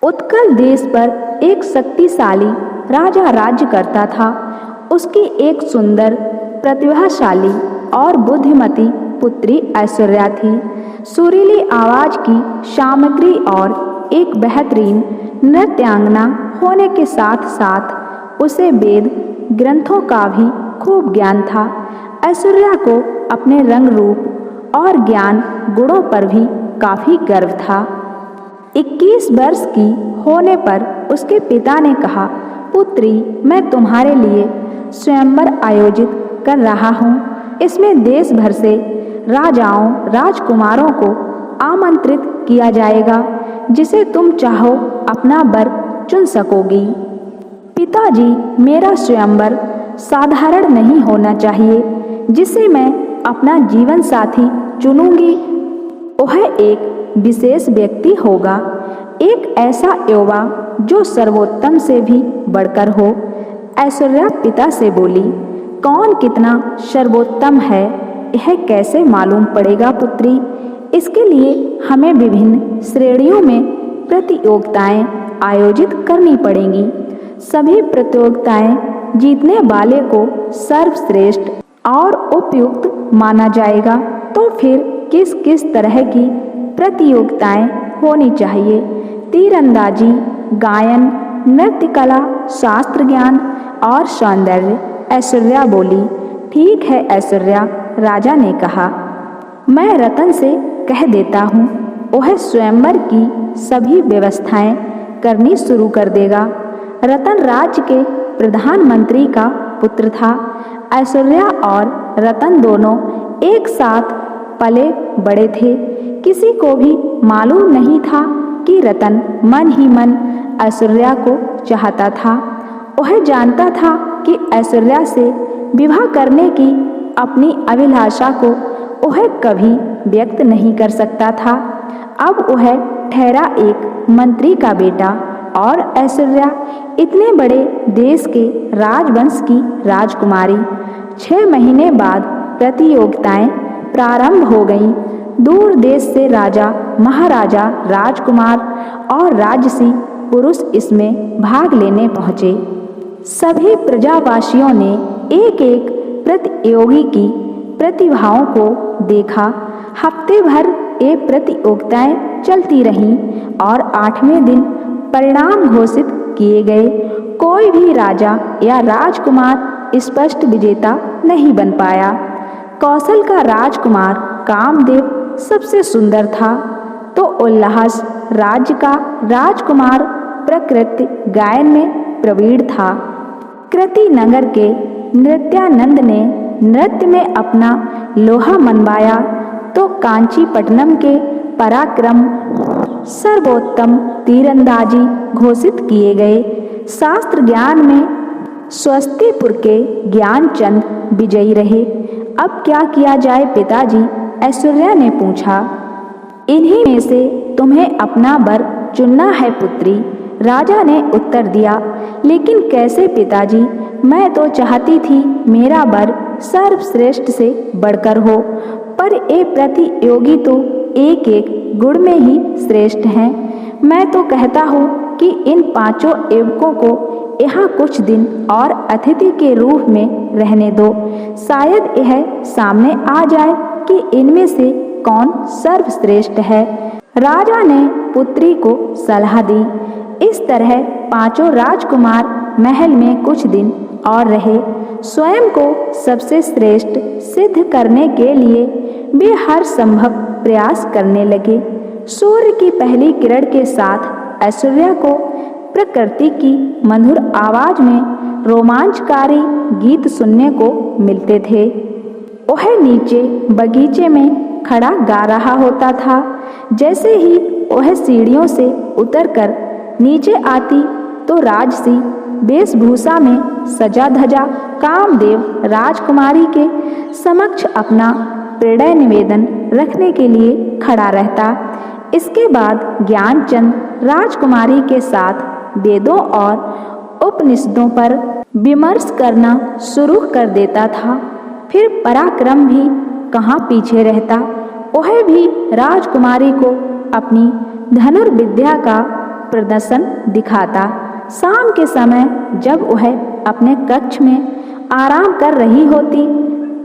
उत्कल देश पर एक शक्तिशाली राजा राज्य करता था। उसकी एक सुंदर, प्रतिभाशाली और बुद्धिमती पुत्री ऐश्वर्या थी। सुरीली आवाज की सामग्री और एक बेहतरीन नृत्यांगना होने के साथ साथ उसे वेद ग्रंथों का भी खूब ज्ञान था। ऐश्वर्या को अपने रंग रूप और ज्ञान गुणों पर भी काफी गर्व था। 21 वर्ष की होने पर उसके पिता ने कहा, पुत्री, मैं तुम्हारे लिए स्वयंवर आयोजित कर रहा हूँ। इसमें देश भर से राजाओं, राजकुमारों को आमंत्रित किया जाएगा, जिसे तुम चाहो अपना वर चुन सकोगी। पिताजी, मेरा स्वयंवर साधारण नहीं होना चाहिए। जिसे मैं अपना जीवन साथी चुनूंगी वह एक विशेष व्यक्ति होगा, एक ऐसा युवा जो सर्वोत्तम से भी बढ़कर हो। ऐश्वर्या पिता से बोली, कौन कितना सर्वोत्तम है यह कैसे मालूम पड़ेगा पुत्री? इसके लिए हमें विभिन्न श्रेणियों में प्रतियोगिताएं आयोजित करनी पड़ेंगी। सभी प्रतियोगिताएं जीतने वाले को सर्वश्रेष्ठ और उपयुक्त माना जाएगा। तो फिर किस किस तरह की प्रतियोगिताएं होनी चाहिए? तीरंदाजी, गायन, नृत्य कला, शास्त्र ज्ञान और सौंदर्य। ऐश्वर्या बोली, ठीक है ऐश्वर्या, राजा ने कहा। मैं रतन से कह देता हूँ, वह स्वयंवर की सभी व्यवस्थाएं करनी शुरू कर देगा। रतन राज्य के प्रधानमंत्री का पुत्र था। ऐश्वर्या और रतन दोनों एक साथ पले बड़े थे। किसी को भी मालूम नहीं था कि रतन मन ही मन ऐश्वर्या को चाहता था। वह जानता था कि ऐश्वर्या से विवाह करने की अपनी अभिलाषा को वह कभी व्यक्त नहीं कर सकता था। अब वह ठहरा एक मंत्री का बेटा और ऐश्वर्या इतने बड़े देश के राजवंश की राजकुमारी। 6 महीने बाद प्रतियोगिताएं प्रारंभ हो गईं। दूर देश से राजा, महाराजा, राजकुमार और राजसी पुरुष इसमें भाग लेने पहुँचे। सभी प्रजावासियों ने एक एक प्रतियोगी की प्रतिभाओं को देखा। हफ्ते भर ये प्रतियोगिताएं चलती रहीं और 8वें दिन परिणाम घोषित किए गए। कोई भी राजा या राजकुमार स्पष्ट विजेता नहीं बन पाया। कौशल का राजकुमार कामदेव सबसे सुंदर था, तो उल्लास राज्य का राजकुमार प्रकृति गायन में प्रवीण था। कृति नगर के नृत्यानंद ने नृत्य में अपना लोहा मनवाया, तो कांचीपट्टनम के पराक्रम सर्वोत्तम तीरंदाजी घोषित किए गए। शास्त्र ज्ञान में स्वस्तिपुर के ज्ञानचंद विजयी रहे। अब क्या किया जाए पिताजी? ऐश्वर्या ने पूछा। इन्हीं में से तुम्हें अपना वर चुनना है पुत्री, राजा ने उत्तर दिया। लेकिन कैसे पिताजी? मैं तो चाहती थी मेरा वर सर्वश्रेष्ठ से बढ़कर हो, पर ये प्रतियोगी तो एक एक गुण में ही श्रेष्ठ हैं। मैं तो कहता हूँ कि इन 5 युवकों को यहाँ कुछ दिन और अतिथि के रूप में रहने दो। शायद यह सामने आ जाए कि इनमें से कौन सर्वश्रेष्ठ है। राजा ने पुत्री को सलाह दी। इस तरह 5 राजकुमार महल में कुछ दिन और रहे। स्वयं को सबसे श्रेष्ठ सिद्ध करने के लिए वे हर संभव प्रयास करने लगे। सूर्य की पहली किरण के साथ ऐश्वर्या को प्रकृति की मधुर आवाज में रोमांचकारी गीत सुनने को मिलते थे। वह नीचे बगीचे में खड़ा गा रहा होता था। जैसे ही वह सीढ़ियों से उतरकर नीचे आती तो राजसी वेशभूषा में सजा धजा कामदेव राजकुमारी के समक्ष अपना प्रणय निवेदन रखने के लिए खड़ा रहता। इसके बाद ज्ञानचंद राजकुमारी के साथ वेदों और उपनिषदों पर विमर्श करना शुरू कर देता था। फिर पराक्रम भी कहाँ पीछे रहता। वह भी राजकुमारी को अपनी धनुर्विद्या का प्रदर्शन दिखाता। शाम के समय जब वह अपने कक्ष में आराम कर रही होती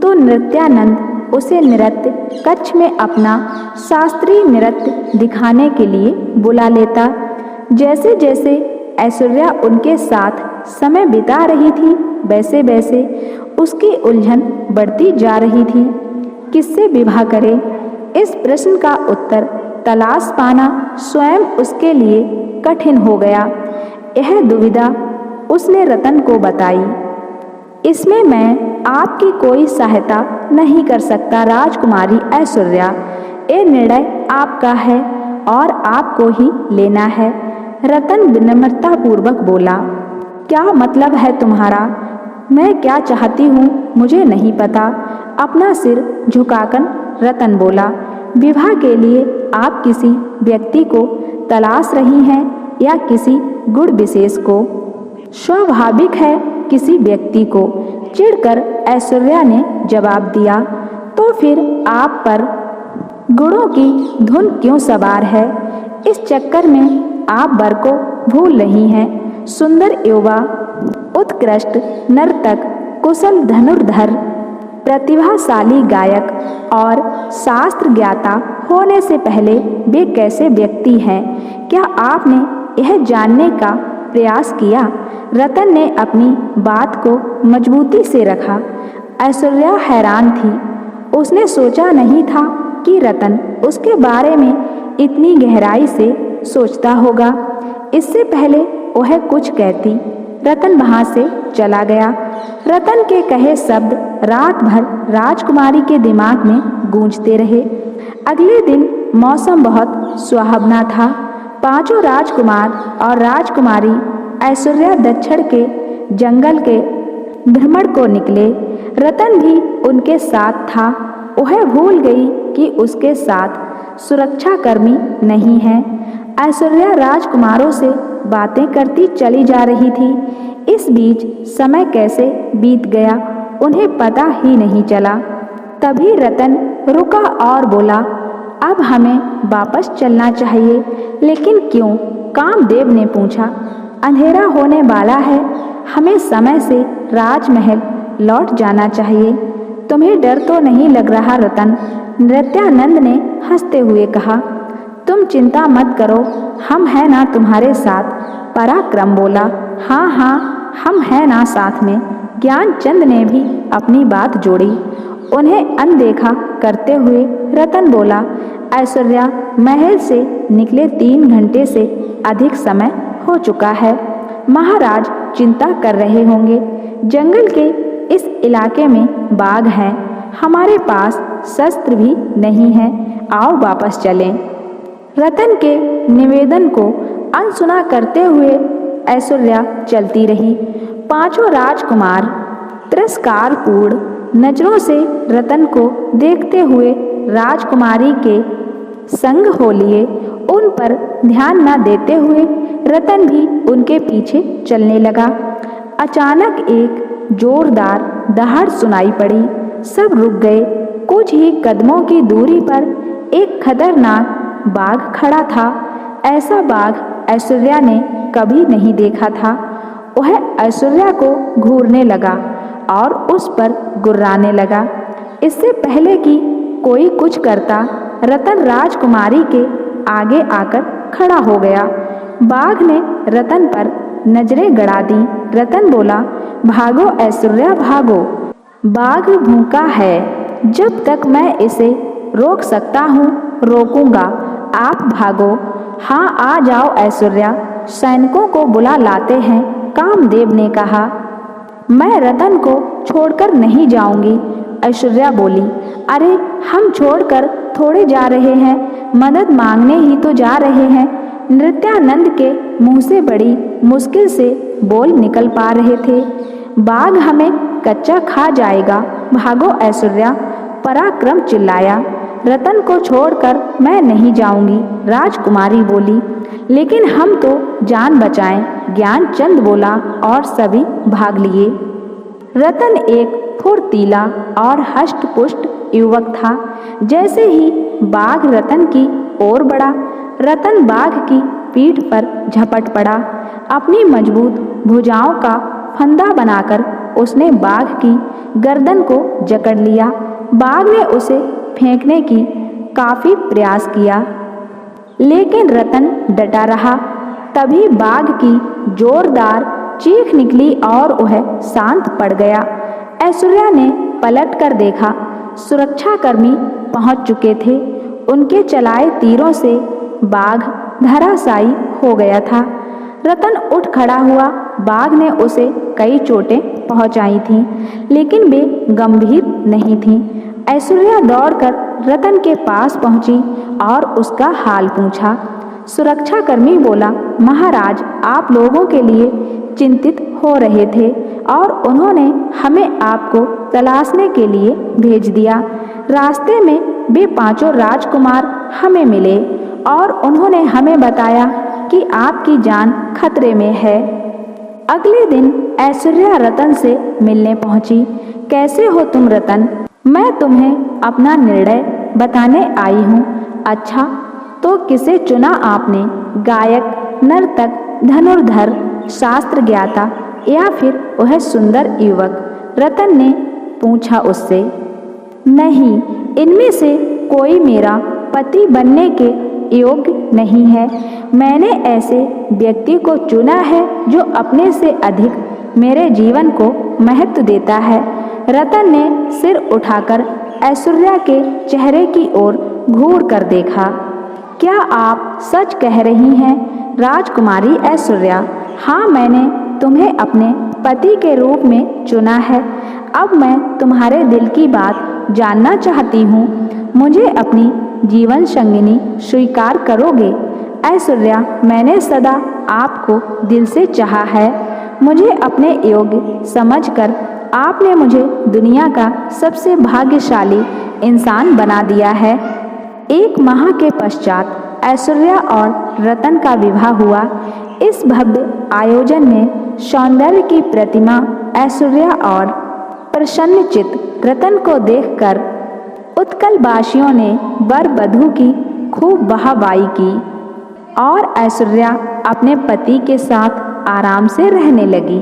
तो नृत्यानंद उसे नृत्य कक्ष में अपना शास्त्रीय नृत्य दिखाने के लिए बुला लेता। जैसे जैसे ऐश्वर्या उनके साथ समय बिता रही थी वैसे वैसे उसकी उलझन बढ़ती जा रही थी। किससे विवाह करे, इस प्रश्न का उत्तर तलाश पाना स्वयं उसके लिए कठिन हो गया। यह दुविधा उसने रतन को बताई। इसमें मैं आपकी कोई सहायता नहीं कर सकता राजकुमारी ऐश्वर्या, ये निर्णय आपका है और आपको ही लेना है। रतन विनम्रता पूर्वक बोला। क्या मतलब है तुम्हारा? मैं क्या चाहती हूँ मुझे नहीं पता, अपना सिर झुकाकर रतन बोला। विवाह के लिए आप किसी व्यक्ति को तलाश रही हैं या किसी गुण विशेष को? स्वाभाविक है किसी व्यक्ति को, चिढ़कर ऐश्वर्या ने जवाब दिया। तो फिर आप पर गुणों की धुन क्यों सवार है? इस चक्कर में आप वर को भूल रही हैं। सुंदर युवा, उत्कृष्ट नर्तक, कुशल धनुर्धर, प्रतिभाशाली गायक और शास्त्र ज्ञाता होने से पहले वे कैसे व्यक्ति हैं, क्या आपने यह जानने का प्रयास किया? रतन ने अपनी बात को मजबूती से रखा। ऐश्वर्या हैरान थी। उसने सोचा नहीं था कि रतन उसके बारे में इतनी गहराई से सोचता होगा। इससे पहले वह कुछ कहती, रतन वहां से चला गया। रतन के कहे शब्द रात भर राजकुमारी के दिमाग में गूंजते रहे। अगले दिन मौसम बहुत सुहावना था। पांचों राजकुमार और राजकुमारी ऐश्वर्या दक्षिण के जंगल के भ्रमण को निकले। रतन भी उनके साथ था। वह भूल गई कि उसके साथ सुरक्षाकर्मी नहीं है। ऐश्वर्या राजकुमारों से बातें करती चली जा रही थी। इस बीच समय कैसे बीत गया उन्हें पता ही नहीं चला। तभी रतन रुका और बोला, अब हमें वापस चलना चाहिए। लेकिन क्यों? कामदेव ने पूछा। अंधेरा होने वाला है, हमें समय से राजमहल लौट जाना चाहिए। तुम्हें डर तो नहीं लग रहा रतन? नृत्यानंद ने हंसते हुए कहा। तुम चिंता मत करो, हम हैं ना तुम्हारे साथ, पराक्रम बोला। हाँ हाँ, हम हैं ना साथ में, ज्ञानचंद ने भी अपनी बात जोड़ी। उन्हें अनदेखा करते हुए रतन बोला, ऐश्वर्या, महल से निकले 3 घंटे से अधिक समय हो चुका है। महाराज चिंता कर रहे होंगे। जंगल के इस इलाके में बाघ हैं, हमारे पास शस्त्र भी नहीं है। आओ वापस चलें। रतन के निवेदन को अनसुना करते हुए ऐश्वर्या चलती रही। पांचों राजकुमार तिरस्कारपूर्ण नजरों से रतन को देखते हुए राजकुमारी के संग हो लिए। उन पर ध्यान न देते हुए रतन भी उनके पीछे चलने लगा। अचानक एक जोरदार दहाड़ सुनाई पड़ी। सब रुक गए। कुछ ही कदमों की दूरी पर एक खतरनाक बाघ खड़ा था। ऐसा बाघ ऐश्वर्या ने कभी नहीं देखा था। वह ऐश्वर्या को घूरने लगा और उस पर गुर्राने लगा। इससे पहले कि कोई कुछ करता, रतन राजकुमारी के आगे आकर खड़ा हो गया। बाघ ने रतन पर नजरें गड़ा दी। रतन बोला, भागो ऐश्वर्या भागो, बाघ भूखा है। जब तक मैं इसे रोक सकता हूँ रोकूंगा। आप भागो। हाँ, आ जाओ ऐश्वर्या, सैनिकों को बुला लाते हैं, कामदेव ने कहा। मैं रतन को छोड़कर नहीं जाऊंगी, ऐश्वर्या बोली। अरे, हम छोड़कर थोड़े जा रहे हैं, मदद मांगने ही तो जा रहे हैं। नृत्यानंद के मुंह से बड़ी मुश्किल से बोल निकल पा रहे थे। बाघ हमें कच्चा खा जाएगा, भागो ऐश्वर्या, पराक्रम चिल्लाया। रतन को छोड़कर मैं नहीं जाऊंगी, राजकुमारी बोली। लेकिन हम तो जान बचाएं, ज्ञानचंद बोला और सभी भाग लिए। रतन एक फुर्तीला और हष्ट-पुष्ट युवक था। जैसे ही बाघ रतन की ओर बढ़ा, रतन बाघ की पीठ पर झपट पड़ा। अपनी मजबूत भुजाओं का फंदा बनाकर उसने बाघ की गर्दन को जकड़ लिया। बाघ ने उसे फेंकने की काफी प्रयास किया, लेकिन रतन डटा रहा। तभी बाघ की जोरदार चीख निकली और वह शांत पड़ गया। ऐश्वर्या ने पलट कर देखा, सुरक्षाकर्मी पहुंच चुके थे। उनके चलाए तीरों से बाघ धराशायी हो गया था। रतन उठ खड़ा हुआ। बाघ ने उसे कई चोटें पहुंचाई थीं, लेकिन वे गंभीर नहीं थीं। ऐश्वर्या दौड़कर रतन के पास पहुंची और उसका हाल पूछा। सुरक्षाकर्मी बोला, महाराज, आप लोगों के लिए चिंतित हो रहे थे और उन्होंने हमें आपको तलाशने के लिए भेज दिया। रास्ते में वे 5 राजकुमार हमें मिले और उन्होंने हमें बताया कि आपकी जान खतरे में है। अगले दिन ऐश्वर्या रतन से मिलने पहुंची। कैसे हो तुम रतन? मैं तुम्हें अपना निर्णय बताने आई हूँ। अच्छा, तो किसे चुना आपने? गायक, नर्तक, धनुर्धर, शास्त्र ज्ञाता या फिर वह सुंदर युवक? रतन ने पूछा उससे। नहीं, इनमें से कोई मेरा पति बनने के योग्य नहीं है। मैंने ऐसे व्यक्ति को चुना है जो अपने से अधिक मेरे जीवन को महत्व देता है। रतन ने सिर उठाकर ऐश्वर्या के चेहरे की ओर घूर कर देखा। क्या आप सच कह रही हैं राजकुमारी ऐश्वर्या? हाँ, मैंने तुम्हें अपने पति के रूप में चुना है। अब मैं तुम्हारे दिल की बात जानना चाहती हूँ। मुझे अपनी जीवन संगिनी स्वीकार करोगे? ऐश्वर्या, मैंने सदा आपको दिल से चाहा है। मुझे अपने योग्य समझकर आपने मुझे दुनिया का सबसे भाग्यशाली इंसान बना दिया है। 1 माह के पश्चात ऐश्वर्या और रतन का विवाह हुआ। इस भव्य आयोजन में सौंदर्य की प्रतिमा ऐश्वर्या और प्रसन्नचित्त रतन को देखकर उत्कलवासियों ने वर वधू की खूब वाहवाही की और ऐश्वर्या अपने पति के साथ आराम से रहने लगी।